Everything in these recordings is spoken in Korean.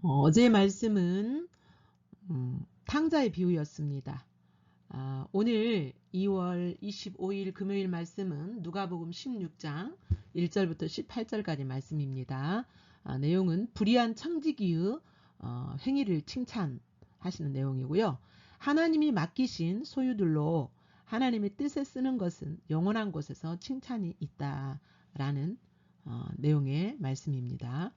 어제 말씀은 탕자의 비유였습니다. 오늘 2월 25일 금요일 말씀은 누가복음 16장 1절부터 18절까지 말씀입니다. 내용은 불의한 청지기의 행위를 칭찬하시는 내용이고요. 하나님이 맡기신 소유들로 하나님의 뜻에 쓰는 것은 영원한 곳에서 칭찬이 있다라는 내용의 말씀입니다.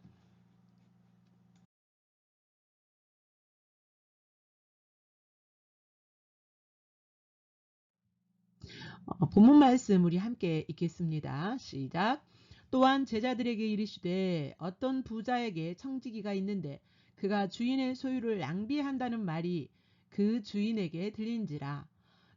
본문 말씀 우리 함께 읽겠습니다. 시작. 또한 제자들에게 이르시되 어떤 부자에게 청지기가 있는데 그가 주인의 소유를 낭비한다는 말이 그 주인에게 들린지라.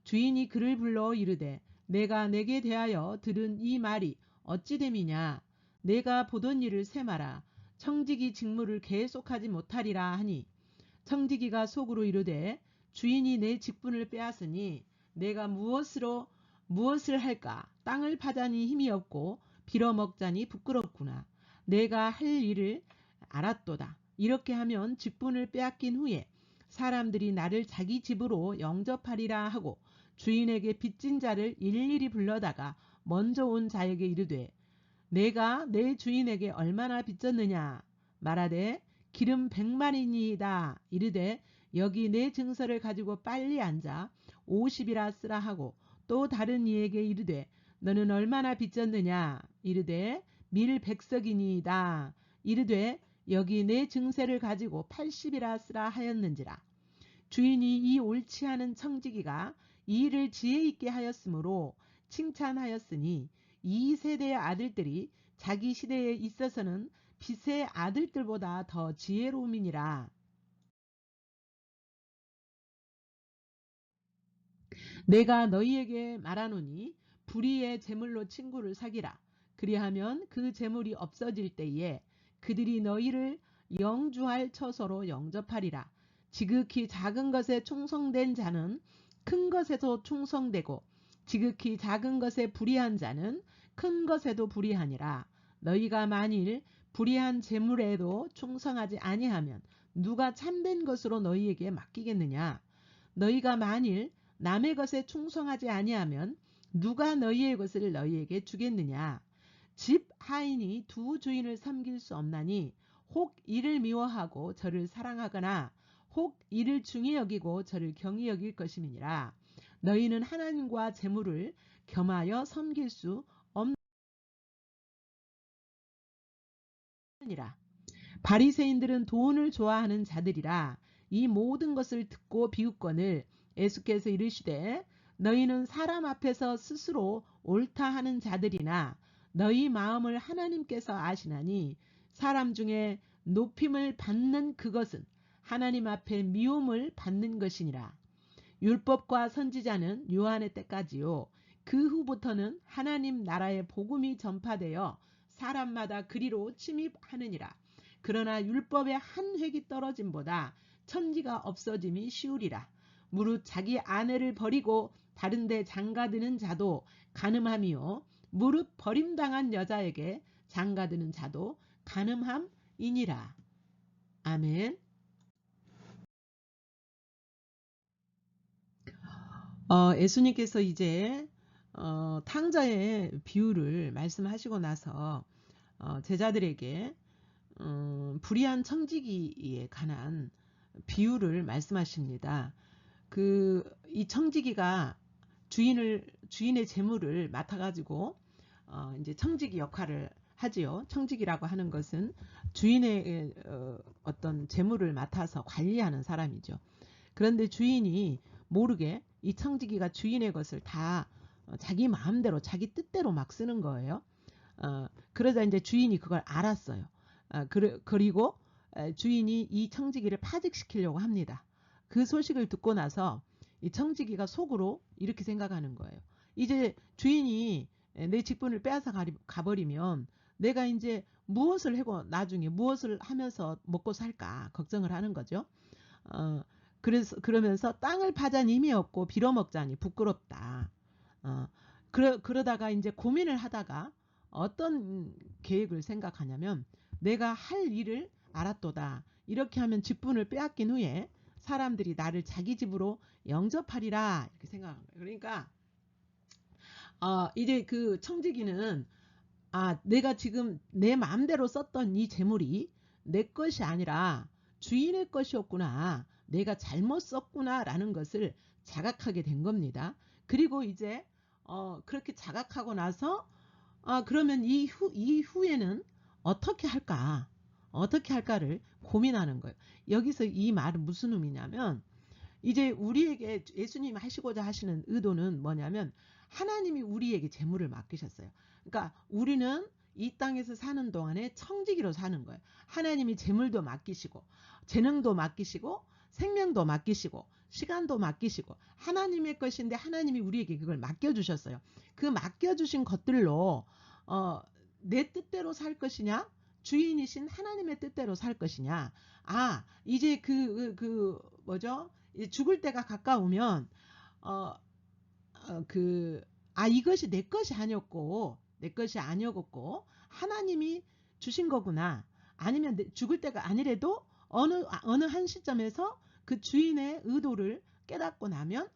주인이 그를 불러 이르되 내가 내게 대하여 들은 이 말이 어찌 됨이냐. 내가 보던 일을 세마라. 청지기 직무를 계속하지 못하리라 하니 청지기가 속으로 이르되 주인이 내 직분을 빼앗으니 내가 무엇을 할까. 땅을 파자니 힘이 없고 빌어먹자니 부끄럽구나. 내가 할 일을 알았도다. 이렇게 하면 직분을 빼앗긴 후에 사람들이 나를 자기 집으로 영접하리라 하고 주인에게 빚진 자를 일일이 불러다가 먼저 온 자에게 이르되 내가 내 주인에게 얼마나 빚졌느냐. 말하되 기름 100만이니이다. 이르되 여기 내 증서를 가지고 빨리 앉아 50이라 쓰라 하고 또 다른 이에게 이르되 너는 얼마나 빚졌느냐. 이르되 밀 100석이니이다. 이르되 여기 내 증세를 가지고 80이라 쓰라 하였는지라. 주인이 이 옳지 않은 청지기가 이 일을 지혜 있게 하였으므로 칭찬하였으니 이 세대의 아들들이 자기 시대에 있어서는 빛의 아들들보다 더 지혜로움이니라. 내가 너희에게 말하노니 불의의 재물로 친구를 사기라. 그리하면 그 재물이 없어질 때에 그들이 너희를 영주할 처소로 영접하리라. 지극히 작은 것에 충성된 자는 큰 것에도 충성되고 지극히 작은 것에 불의한 자는 큰 것에도 불의하니라. 너희가 만일 불의한 재물에도 충성하지 아니하면 누가 참된 것으로 너희에게 맡기겠느냐. 너희가 만일 남의 것에 충성하지 아니하면 누가 너희의 것을 너희에게 주겠느냐. 집 하인이 두 주인을 섬길 수 없나니 혹 이를 미워하고 저를 사랑하거나 혹 이를 중히 여기고 저를 경히 여길 것임이니라. 너희는 하나님과 재물을 겸하여 섬길 수 없느니라. 바리새인들은 돈을 좋아하는 자들이라. 이 모든 것을 듣고 비웃거늘 예수께서 이르시되 너희는 사람 앞에서 스스로 옳다 하는 자들이나 너희 마음을 하나님께서 아시나니 사람 중에 높임을 받는 그것은 하나님 앞에 미움을 받는 것이니라. 율법과 선지자는 요한의 때까지요. 그 후부터는 하나님 나라의 복음이 전파되어 사람마다 그리로 침입하느니라. 그러나 율법의 한 획이 떨어짐보다 천지가 없어짐이 쉬우리라. 무릇 자기 아내를 버리고 다른 데 장가드는 자도 간음함이요. 무릇 버림당한 여자에게 장가드는 자도 간음함이니라. 아멘. 예수님께서 이제 탕자의 비유를 말씀하시고 나서 제자들에게 불의한 청지기에 관한 비유를 말씀하십니다. 이 청지기가 주인의 재물을 맡아가지고 이제 청지기 역할을 하지요. 청지기라고 하는 것은 주인의 어떤 재물을 맡아서 관리하는 사람이죠. 그런데 주인이 모르게 이 청지기가 주인의 것을 다 자기 마음대로 자기 뜻대로 막 쓰는 거예요. 그러자 이제 주인이 그걸 알았어요. 그리고 주인이 이 청지기를 파직시키려고 합니다. 그 소식을 듣고 나서 이 청지기가 속으로 이렇게 생각하는 거예요. 이제 주인이 내 직분을 빼앗아 가버리면 내가 이제 무엇을 하고 나중에 무엇을 하면서 먹고 살까 걱정을 하는 거죠. 그러면서 땅을 파자니 힘이 없고 빌어먹자니 부끄럽다. 그러다가 이제 고민을 하다가 어떤 계획을 생각하냐면 내가 할 일을 알았도다. 이렇게 하면 직분을 빼앗긴 후에 사람들이 나를 자기 집으로 영접하리라 이렇게 생각한 거예요. 그러니까 이제 그 청지기는 내가 지금 내 마음대로 썼던 이 재물이 내 것이 아니라 주인의 것이었구나. 내가 잘못 썼구나 라는 것을 자각하게 된 겁니다. 그리고 이제 그렇게 자각하고 나서 그러면 이후에는 어떻게 할까? 어떻게 할까를 고민하는 거예요. 여기서 이 말은 무슨 의미냐면 이제 우리에게 예수님이 하시고자 하시는 의도는 뭐냐면 하나님이 우리에게 재물을 맡기셨어요. 그러니까 우리는 이 땅에서 사는 동안에 청지기로 사는 거예요. 하나님이 재물도 맡기시고 재능도 맡기시고 생명도 맡기시고 시간도 맡기시고 하나님의 것인데 하나님이 우리에게 그걸 맡겨주셨어요. 그 맡겨주신 것들로 내 뜻대로 살 것이냐 주인이신 하나님의 뜻대로 살 것이냐. 이제 뭐죠? 죽을 때가 가까우면 이것이 내 것이 아니었고 하나님이 주신 거구나. 아니면 죽을 때가 아니래도 어느 한 시점에서 그 주인의 의도를 깨닫고 나면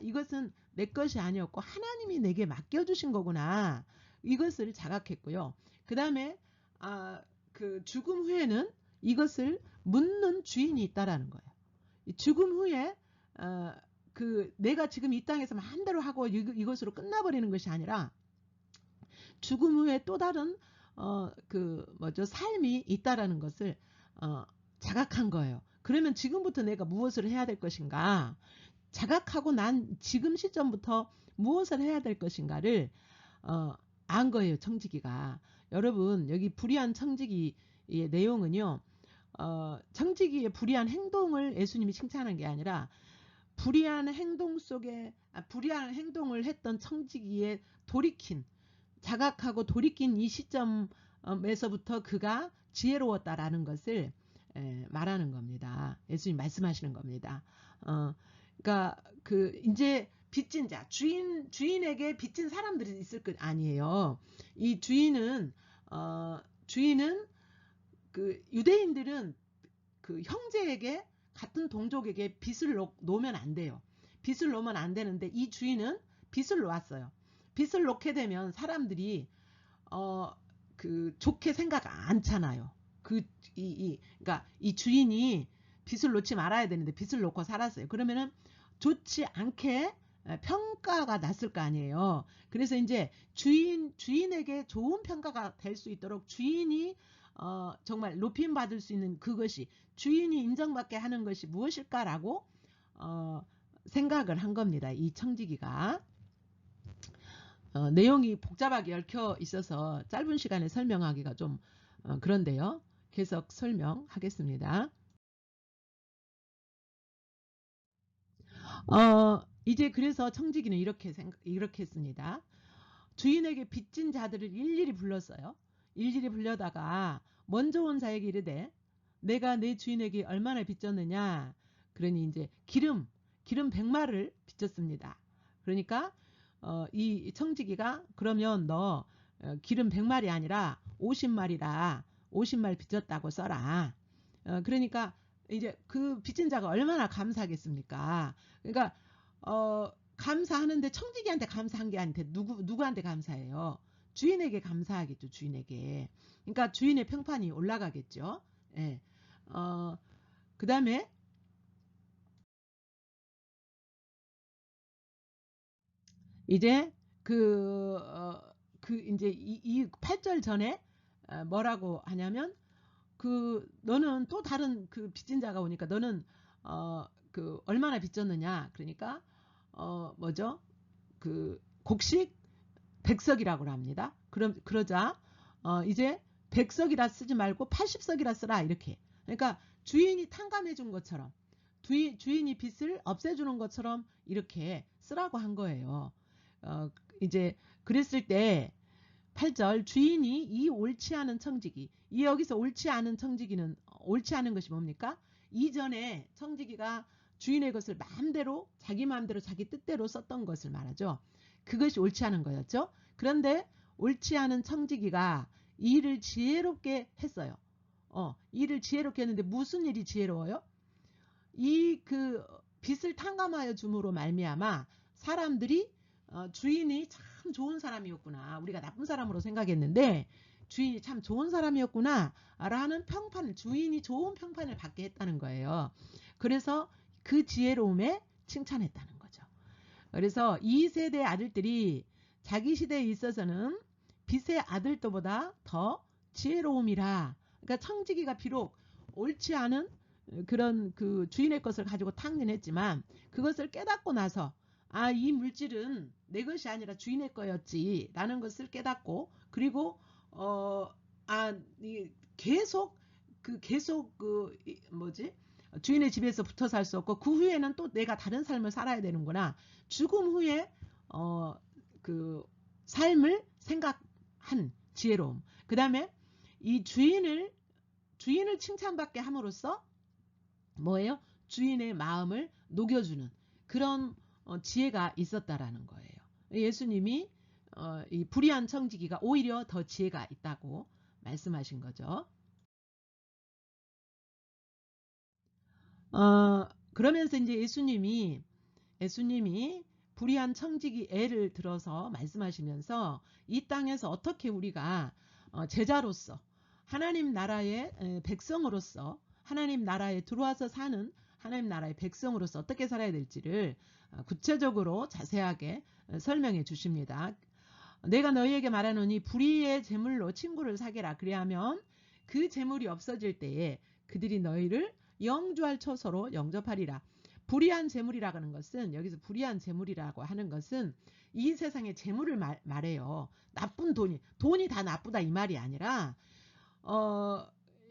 이것은 내 것이 아니었고 하나님이 내게 맡겨주신 거구나. 이것을 자각했고요. 그 다음에 그 죽음 후에는 이것을 묻는 주인이 있다라는 거예요. 죽음 후에 내가 지금 이 땅에서 마음대로 하고 이것으로 끝나버리는 것이 아니라 죽음 후에 또 다른 삶이 있다라는 것을 자각한 거예요. 그러면 지금부터 내가 무엇을 해야 될 것인가? 자각하고 난 지금 시점부터 무엇을 해야 될 것인가를 안 거예요. 청지기가. 여러분 여기 불의한 청지기의 내용은요. 청지기의 불의한 행동을 예수님이 칭찬한 게 아니라 불의한 행동을 했던 청지기의 자각하고 돌이킨 이 시점에서부터 그가 지혜로웠다라는 것을 말하는 겁니다. 예수님 말씀하시는 겁니다. 그러니까 이제 빚진 자, 주인에게 빚진 사람들이 있을 것 아니에요. 이 주인은 유대인들은 그 형제에게 같은 동족에게 빚을 놓으면 안 돼요. 빚을 놓으면 안 되는데 이 주인은 빚을 놓았어요. 빚을 놓게 되면 사람들이 좋게 생각 않잖아요. 그러니까 이 주인이 빚을 놓지 말아야 되는데 빚을 놓고 살았어요. 그러면은 좋지 않게 평가가 났을 거 아니에요. 그래서 이제 주인에게 좋은 평가가 될 수 있도록 주인이 정말 높임 받을 수 있는 그것이 주인이 인정받게 하는 것이 무엇일까라고 생각을 한 겁니다. 이 청지기가. 내용이 복잡하게 얽혀 있어서 짧은 시간에 설명하기가 좀 그런데요. 계속 설명하겠습니다. 이제 그래서 청지기는 이렇게 했습니다. 주인에게 빚진 자들을 일일이 불렀어요. 일일이 불려다가 먼저 온 자에게 이르되 내가 내 주인에게 얼마나 빚졌느냐. 그러니 이제 기름 100마를 빚졌습니다. 그러니까 이 청지기가 그러면 너 기름 100마리 아니라 50마리라 50말 빚졌다고 써라. 그러니까 이제 그 빚진 자가 얼마나 감사하겠습니까? 그러니까 감사하는데 청지기한테 감사한 게 아닌데 누구한테 감사해요? 주인에게 감사하겠죠. 주인에게. 그러니까 주인의 평판이 올라가겠죠. 예. 그 다음에 이제 이제 이 8절 전에 뭐라고 하냐면 너는 또 다른 그 빚진 자가 오니까 너는 얼마나 빚졌느냐. 그러니까 뭐죠? 곡식 100석이라고 합니다. 그러자 이제 100석이라 쓰지 말고 80석이라 쓰라 이렇게. 그러니까 주인이 탕감해 준 것처럼 주인이 빚을 없애주는 것처럼 이렇게 쓰라고 한 거예요. 이제 그랬을 때 8절 주인이 이 옳지 않은 청지기 이 여기서 옳지 않은 청지기는 옳지 않은 것이 뭡니까? 이전에 청지기가 주인의 것을 자기 마음대로 자기 뜻대로 썼던 것을 말하죠. 그것이 옳지 않은 거였죠. 그런데 옳지 않은 청지기가 이 일을 지혜롭게 했어요. 일을 지혜롭게 했는데 무슨 일이 지혜로워요? 이 그 빚을 탕감하여 줌으로 말미암아 사람들이 주인이 참 좋은 사람이었구나. 우리가 나쁜 사람으로 생각했는데 주인이 참 좋은 사람이었구나 라는 평판을, 주인이 좋은 평판을 받게 했다는 거예요. 그래서 그 지혜로움에 칭찬했다는 거죠. 그래서 이 세대 아들들이 자기 시대에 있어서는 빛의 아들들보다 더 지혜로움이라. 그러니까 청지기가 비록 옳지 않은 그런 그 주인의 것을 가지고 탕진했지만 그것을 깨닫고 나서 이 물질은 내 것이 아니라 주인의 거였지 라는 것을 깨닫고, 그리고 계속 뭐지, 주인의 집에서 붙어 살 수 없고 그 후에는 또 내가 다른 삶을 살아야 되는구나. 죽음 후에 그 삶을 생각한 지혜로움. 그 다음에 이 주인을 칭찬받게 함으로써 뭐예요? 주인의 마음을 녹여주는 그런 지혜가 있었다라는 거예요. 예수님이 이 불의한 청지기가 오히려 더 지혜가 있다고 말씀하신 거죠. 그러면서 이제 예수님이 불의한 청지기 애를 들어서 말씀하시면서 이 땅에서 어떻게 우리가 제자로서 하나님 나라의 백성으로서 하나님 나라에 들어와서 사는 하나님 나라의 백성으로서 어떻게 살아야 될지를 구체적으로 자세하게 설명해 주십니다. 내가 너희에게 말하노니 불의의 재물로 친구를 사귀라. 그리하면 그 재물이 없어질 때에 그들이 너희를 영주할 처소로 영접하리라. 불의한 재물이라고 하는 것은, 여기서 불의한 재물이라고 하는 것은 이 세상의 재물을 말해요. 나쁜 돈이 다 나쁘다 이 말이 아니라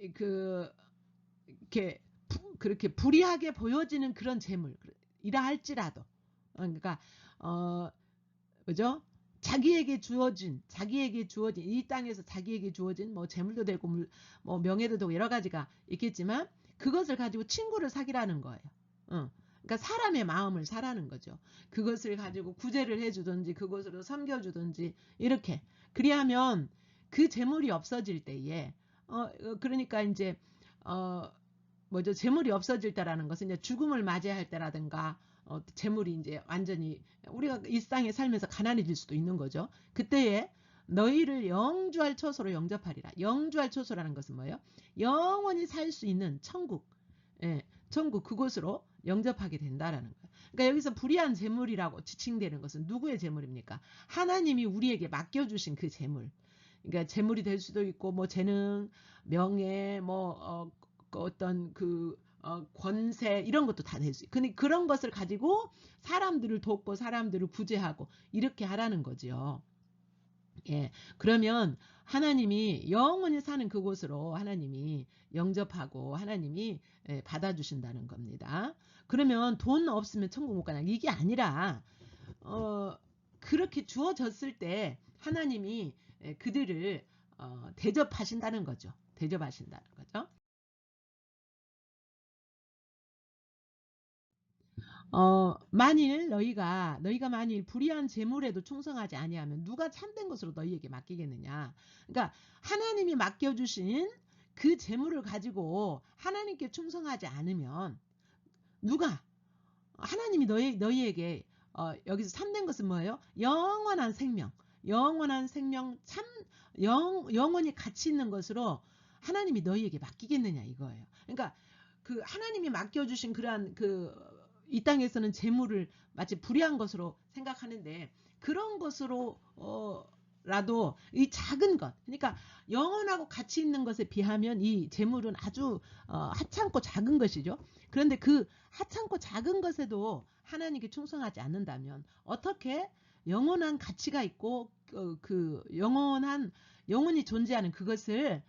이렇게 그렇게 불의하게 보여지는 그런 재물이라 할지라도, 그러니까 그죠? 자기에게 주어진 이 땅에서 자기에게 주어진 뭐 재물도 되고 뭐 명예도 되고 여러 가지가 있겠지만 그것을 가지고 친구를 사귀라는 거예요. 그러니까 사람의 마음을 사라는 거죠. 그것을 가지고 구제를 해주든지 그것으로 섬겨주든지 이렇게. 그리하면 그 재물이 없어질 때에 그러니까 이제 재물이 없어질 때라는 것은 이제 죽음을 맞이할 때라든가 재물이 이제 완전히 우리가 일상에 살면서 가난해질 수도 있는 거죠. 그때에 너희를 영주할 처소로 영접하리라. 영주할 처소라는 것은 뭐예요? 영원히 살 수 있는 천국. 천국, 그곳으로 영접하게 된다라는 거예요. 그러니까 여기서 불의한 재물이라고 지칭되는 것은 누구의 재물입니까? 하나님이 우리에게 맡겨주신 그 재물. 그러니까 재물이 될 수도 있고 뭐 재능, 명예, 어떤 권세 이런 것도 다 될 수 있고, 근데 그런 것을 가지고 사람들을 돕고 사람들을 구제하고 이렇게 하라는 거죠. 예, 그러면 하나님이 영원히 사는 그곳으로 하나님이 영접하고 하나님이 받아주신다는 겁니다. 그러면 돈 없으면 천국 못 가냐 이게 아니라 그렇게 주어졌을 때 하나님이 그들을 대접하신다는 거죠. 대접하신다는 거죠. 만일 너희가 만일 불의한 재물에도 충성하지 아니하면 누가 참된 것으로 너희에게 맡기겠느냐. 그러니까 하나님이 맡겨주신 그 재물을 가지고 하나님께 충성하지 않으면 누가, 하나님이 너희에게 여기서 참된 것은 뭐예요? 영원한 생명, 영원히 가치 있는 것으로 하나님이 너희에게 맡기겠느냐 이거예요. 그러니까 그 하나님이 맡겨주신 그러한 이 땅에서는 재물을 마치 불의한 것으로 생각하는데 그런 것으로 라도 이 작은 것, 그러니까 영원하고 가치 있는 것에 비하면 이 재물은 아주 하찮고 작은 것이죠. 그런데 그 하찮고 작은 것에도 하나님께 충성하지 않는다면 어떻게 영원한 가치가 있고 그 영원히 존재하는 그것을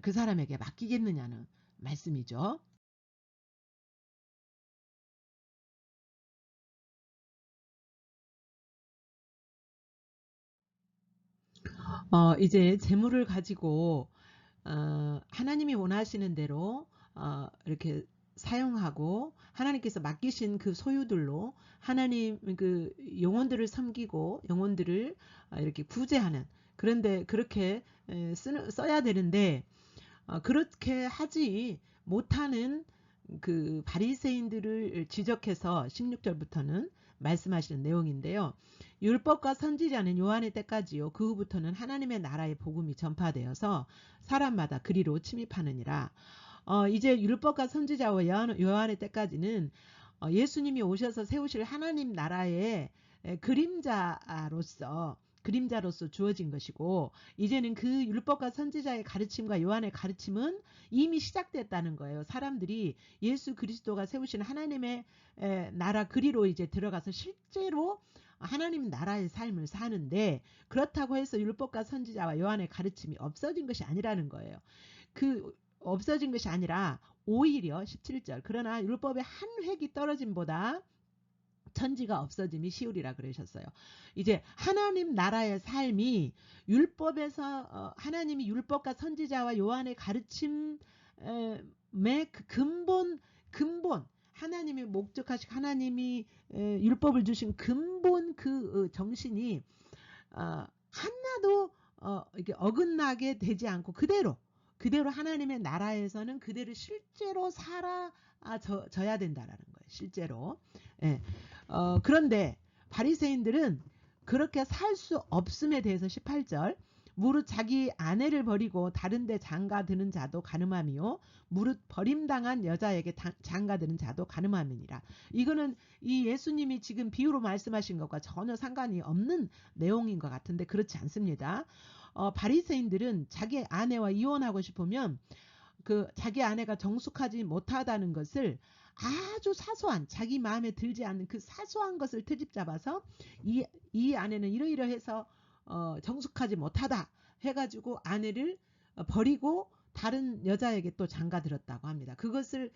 그 사람에게 맡기겠느냐는 말씀이죠. 이제 재물을 가지고 하나님이 원하시는 대로 이렇게 사용하고 하나님께서 맡기신 그 소유들로 하나님 그 영혼들을 섬기고 영혼들을 이렇게 구제하는, 그런데 그렇게 써야 되는데 그렇게 하지 못하는 그 바리새인들을 지적해서 16절부터는 말씀하시는 내용인데요. 율법과 선지자는 요한의 때까지요. 그 후부터는 하나님의 나라의 복음이 전파되어서 사람마다 그리로 침입하느니라. 이제 율법과 선지자와 요한의 때까지는 예수님이 오셔서 세우실 하나님 나라의 그림자로서 주어진 것이고, 이제는 그 율법과 선지자의 가르침과 요한의 가르침은 이미 시작됐다는 거예요. 사람들이 예수 그리스도가 세우신 하나님의 나라 그리로 이제 들어가서 실제로 하나님 나라의 삶을 사는데, 그렇다고 해서 율법과 선지자와 요한의 가르침이 없어진 것이 아니라는 거예요. 그 없어진 것이 아니라 오히려 17절 그러나 율법의 한 획이 떨어짐보다 천지가 없어짐이 쉬우리라 그러셨어요. 이제 하나님 나라의 삶이 율법에서 하나님이 율법과 선지자와 요한의 가르침의 그 근본 하나님이 목적하신 하나님이 율법을 주신 근본 그 정신이 하나도 이렇게 어긋나게 되지 않고 그대로 하나님의 나라에서는 그대로 실제로 살아져야 된다라는 거예요. 실제로. 예. 그런데 바리새인들은 그렇게 살 수 없음에 대해서 18절 무릇 자기 아내를 버리고 다른 데 장가드는 자도 가늠함이요 무릇 버림당한 여자에게 장가드는 자도 가늠함이니라. 이거는 이 예수님이 지금 비유로 말씀하신 것과 전혀 상관이 없는 내용인 것 같은데 그렇지 않습니다. 바리새인들은 자기 아내와 이혼하고 싶으면 그 자기 아내가 정숙하지 못하다는 것을 아주 사소한 자기 마음에 들지 않는 그 사소한 것을 트집 잡아서 이 아내는 이러이러해서 정숙하지 못하다 해가지고 아내를 버리고 다른 여자에게 또 장가들었다고 합니다. 그것을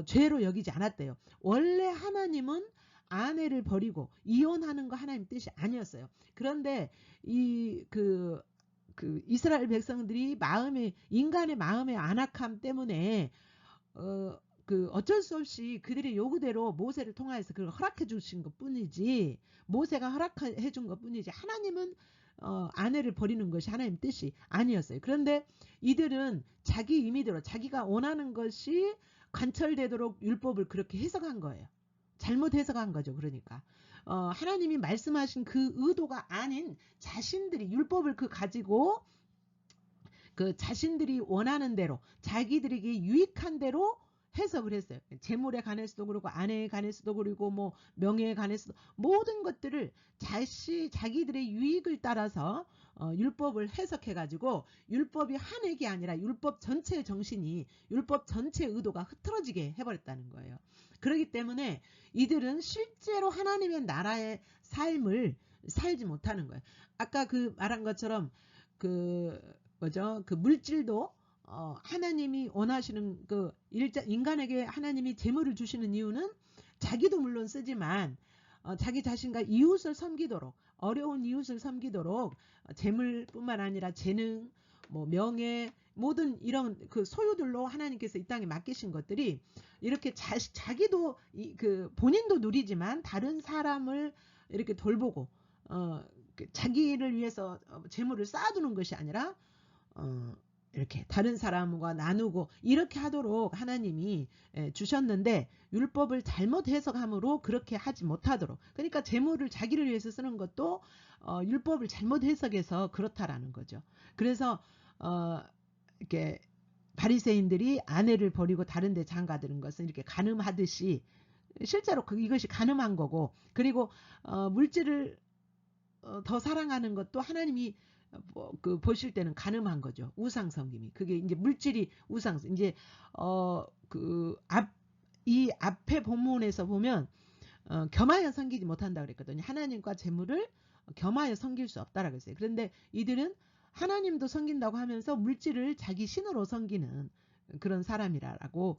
죄로 여기지 않았대요. 원래 하나님은 아내를 버리고 이혼하는 거 하나님 뜻이 아니었어요. 그런데 그 이스라엘 백성들이 인간의 마음의 안악함 때문에 어쩔 수 없이 그들의 요구대로 모세를 통하여서 그걸 허락해 주신 것 뿐이지, 모세가 허락해 준 것 뿐이지, 하나님은 아내를 버리는 것이 하나님 뜻이 아니었어요. 그런데 이들은 자기 임의대로 자기가 원하는 것이 관철되도록 율법을 그렇게 해석한 거예요. 잘못 해석한 거죠. 그러니까 하나님이 말씀하신 그 의도가 아닌 자신들이 율법을 가지고 그 자신들이 원하는 대로 자기들에게 유익한 대로 해석을 했어요. 재물에 관해서도 그렇고 아내에 관해서도 그렇고 뭐 명예에 관해서도 모든 것들을 자기들의 유익을 따라서 율법을 해석해가지고 율법이 한 획이 아니라 율법 전체의 정신이 율법 전체의 의도가 흐트러지게 해버렸다는 거예요. 그렇기 때문에 이들은 실제로 하나님의 나라의 삶을 살지 못하는 거예요. 아까 말한 것처럼 그 물질도 하나님이 원하시는 인간에게 하나님이 재물을 주시는 이유는 자기도 물론 쓰지만 자기 자신과 이웃을 섬기도록, 어려운 이웃을 섬기도록 재물뿐만 아니라 재능, 뭐 명예, 모든 이런 소유들로 하나님께서 이 땅에 맡기신 것들이 이렇게 자기도 본인도 누리지만 다른 사람을 이렇게 돌보고 자기를 위해서 재물을 쌓아두는 것이 아니라 이렇게 다른 사람과 나누고 이렇게 하도록 하나님이 주셨는데 율법을 잘못 해석함으로 그렇게 하지 못하도록, 그러니까 재물을 자기를 위해서 쓰는 것도 율법을 잘못 해석해서 그렇다라는 거죠. 그래서 이렇게 바리새인들이 아내를 버리고 다른 데 장가드는 것은 이렇게 간음하듯이 실제로 이것이 간음한 거고, 그리고 물질을 더 사랑하는 것도 하나님이 보실 때는 간음한 거죠. 우상 섬김이. 그게 이제 물질이 우상, 이제 이 앞에 본문에서 보면 겸하여 섬기지 못한다 그랬거든요. 하나님과 재물을 겸하여 섬길 수 없다라고 했어요. 그런데 이들은 하나님도 섬긴다고 하면서 물질을 자기 신으로 섬기는 그런 사람이라고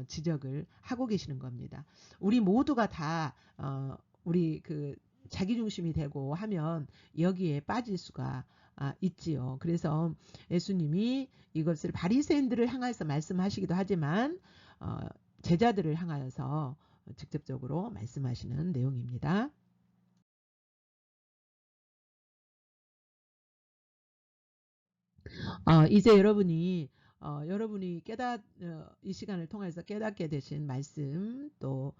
지적을 하고 계시는 겁니다. 우리 모두가 다 우리 자기중심이 되고 하면 여기에 빠질 수가 있지요. 그래서 예수님이 이것을 바리새인들을 향해서 말씀하시기도 하지만 제자들을 향하여서 직접적으로 말씀하시는 내용입니다. 이제 여러분이 여러분이 이 시간을 통해서 깨닫게 되신 말씀, 또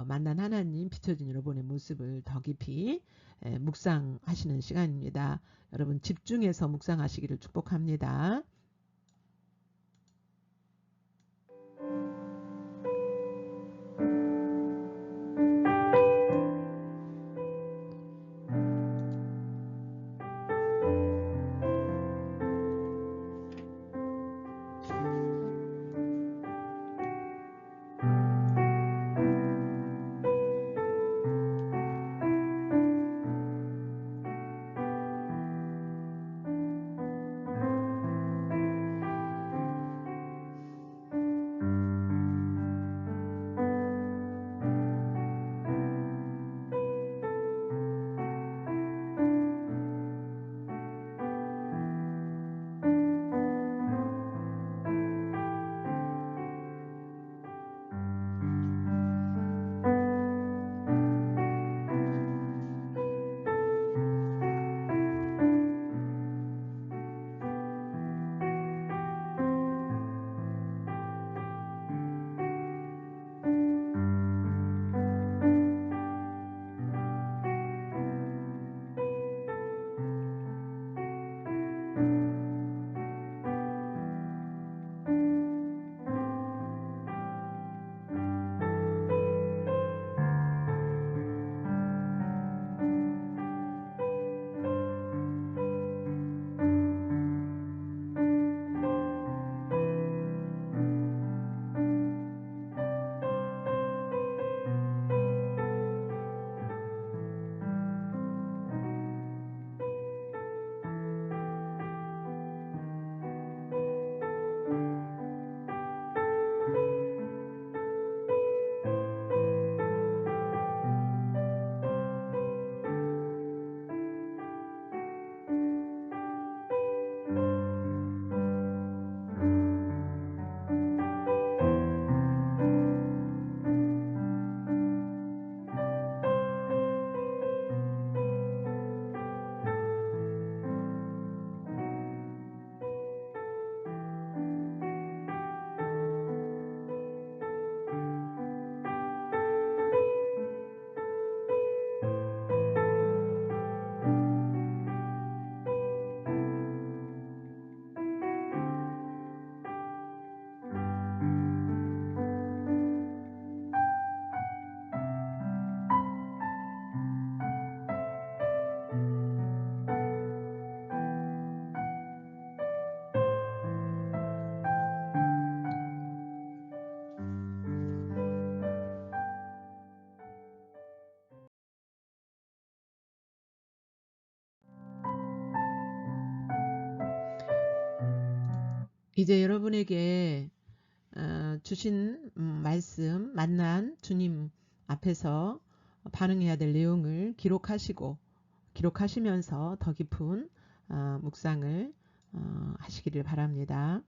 만난 하나님, 비춰진 여러분의 모습을 더 깊이 묵상하시는 시간입니다. 여러분 집중해서 묵상하시기를 축복합니다. 이제 여러분에게 주신 말씀, 만난 주님 앞에서 반응해야 될 내용을 기록하시면서 더 깊은 묵상을 하시기를 바랍니다.